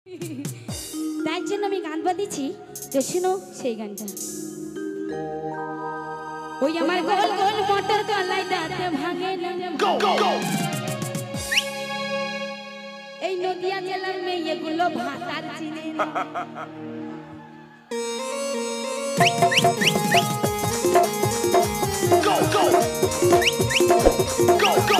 তাই জন্য আমি গান বাঁধিছি, তো শুনো সেই গানটা। ওই আমার গোল গোল মোটর গলায় দাঁতে ভাঙে না, এই নদিয়া জেলার মেয়েগুলো ভাতার চিনে না। Go, go! Go, go!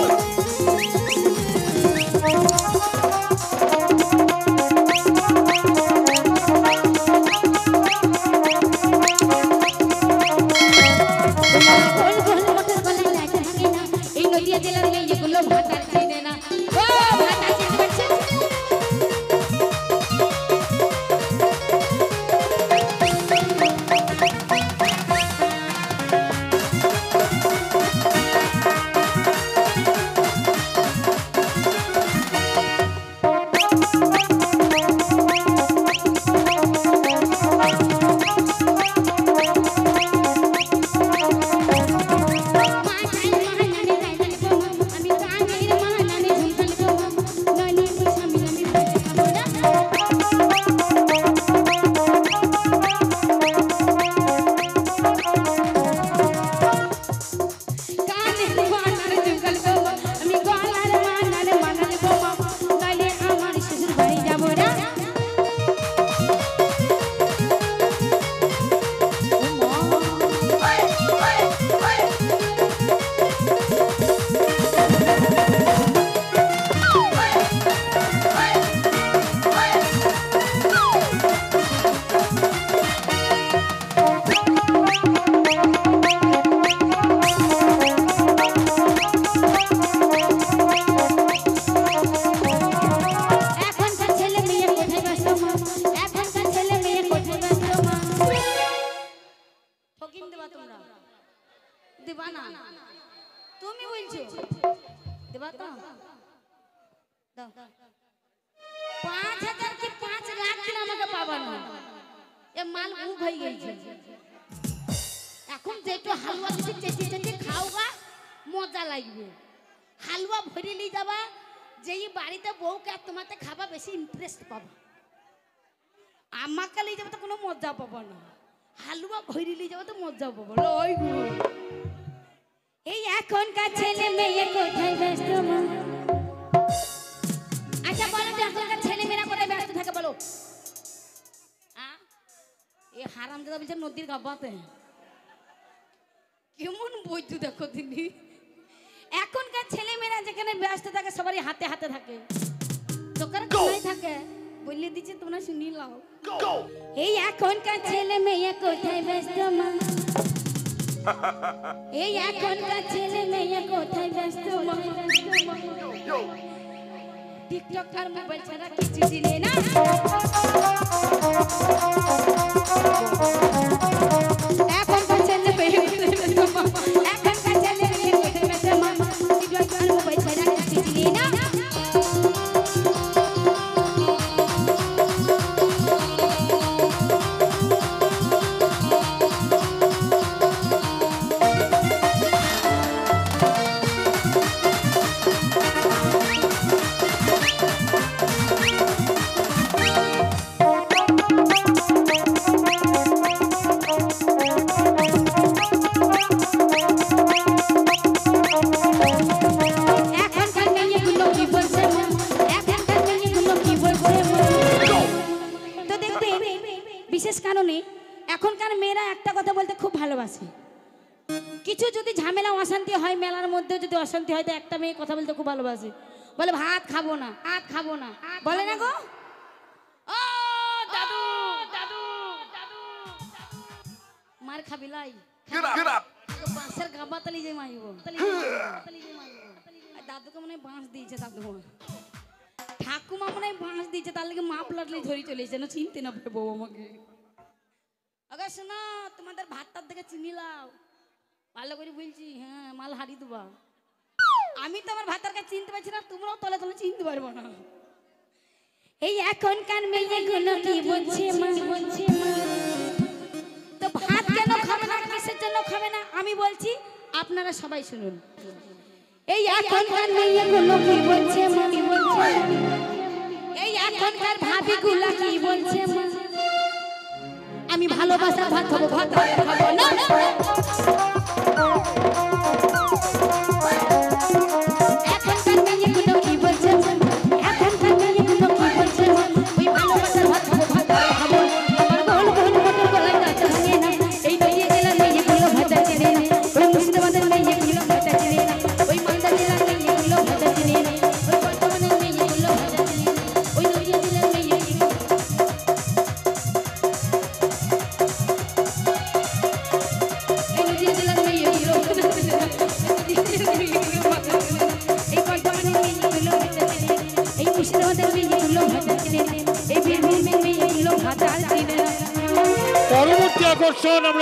তুমি বলছো দেবা তো? দাও 5000 কি 5 লাখ কিনা আমাকে পাবা না, এ মাল বুক হয়ে গেছে। এখন যেটা হালুয়া দিতে চেঁচে চেঁচে খাওগা মজা লাগবে। হালুয়া ভরে নিয়ে যাবা, যেই বাড়িতে বউকে তোমাতে খাবা বেশি ইন্টারেস্ট পাবা। আমাকে নিয়ে যাবে তো কোনো মজা পাবো না, হালুয়া ভরে নিয়ে যাবে তো মজা পাবো। ওই এই এখনকার ছেলে মেয়ে কোথায় ব্যস্ত মা? আচ্ছা বলো তো এখনকার ছেলে মেয়েরা কোথায় ব্যস্ত থাকে বলো? এই হারামজাদা বলছে নদীর গাবাতে কেমন বৈদ্যু দেখো তিনি। এখনকার ছেলে মেয়েরা যেখানে ব্যস্ত থাকে সবারই হাতে হাতে থাকে, তোকার কোথায় থাকে বললে দিচ্ছে তোমরা শুনি লাও। এই এখনকার ছেলে মেয়ে কোথায় ব্যস্ত মা? এই এখনকার ছেলে মেয়ে কোথায় ব্যস্ত মা? টিকটক আর মোবাইল ছাড়া কিছু চিনে না। এখনকার ছেলে মেয়ে কোথায় ব্যস্ত মা? এখনকার ছেলে মেয়ে কোথায় ব্যস্ত মা? টিকটক আর মোবাইল ছাড়া কিছু চিনে না। বিশেষ কারণে এখনকার মেয়েরা একটা কথা বলতে খুব ভালোবাসে। কিছু যদি ঝামেলা অশান্তি হয়, মেলার মধ্যে যদি অশান্তি হয়, তো একটা মেয়ে কথা বলতে খুব ভালোবাসে, বলে ভাত খাবো না, ভাত খাবো না, বলে না গো ও দাদু দাদু দাদু মার খাবি লাই বাঁশের গাবা তালি যে মাইব দাদুকে মনে হয় বাঁশ দিয়েছে, দাদু ঠাকুমা মনে হয় বাঁশ দিয়েছে, তার লাগে মাপ লাগলে ধরে চলে এসে চিনতে না পারে বউ আমাকে। আগে শোনো তোমাদের ভাতটার দিকে চিনি লাও ভালো করে বলছি, হ্যাঁ মাল হারিয়ে দেবা। আমি তো আমার ভাতার কাছে চিনতে পারছি না, তোমরাও তলে তলে চিনতে পারবো না। এই এখনকার মেয়েগুলো কি বলছে মা? তো ভাত কেন খাবে না, কিসের জন্য খাবে না আমি বলছি, আপনারা সবাই শুনুন। এই এখনকার মেয়েগুলো কি বলছে মা? এই এখনকার ভাবি গুলা কি বলছে মা আমি ভালোবাসার ভাত খাবো ভাত খাবো না এখনকার মেয়েগুলো কি বলছে এখনকার মেয়েগুলো কি বলছে ওই ভালোবাসার ভাত খাবো ভাত খাবো আমার বল বল মোটর গলায় নাচা ভাঙে না এই নইয়ে জেলা মেয়েগুলো ভাজা চেনে না ওই মুর্শিদাবাদের মেয়েগুলো ভাজা চেনে না ওই মালদা জেলার মেয়েগুলো ভাজা চেনে না ওই বর্ধমানের মেয়েগুলো ভাজা চেনে না ওই নইয়ে জেলার মেয়েগুলো এই নইয়ে জেলার মেয়েগুলো এই বর্ধমানের মেয়েগুলো ভাজা চেনে এই মুর্শিদাবাদের মেয়েগুলো ভাজা চেনে এই বীরভূমের মেয়েগুলো ভাজা চেনে না। পরবর্তী আকর্ষণ আমরা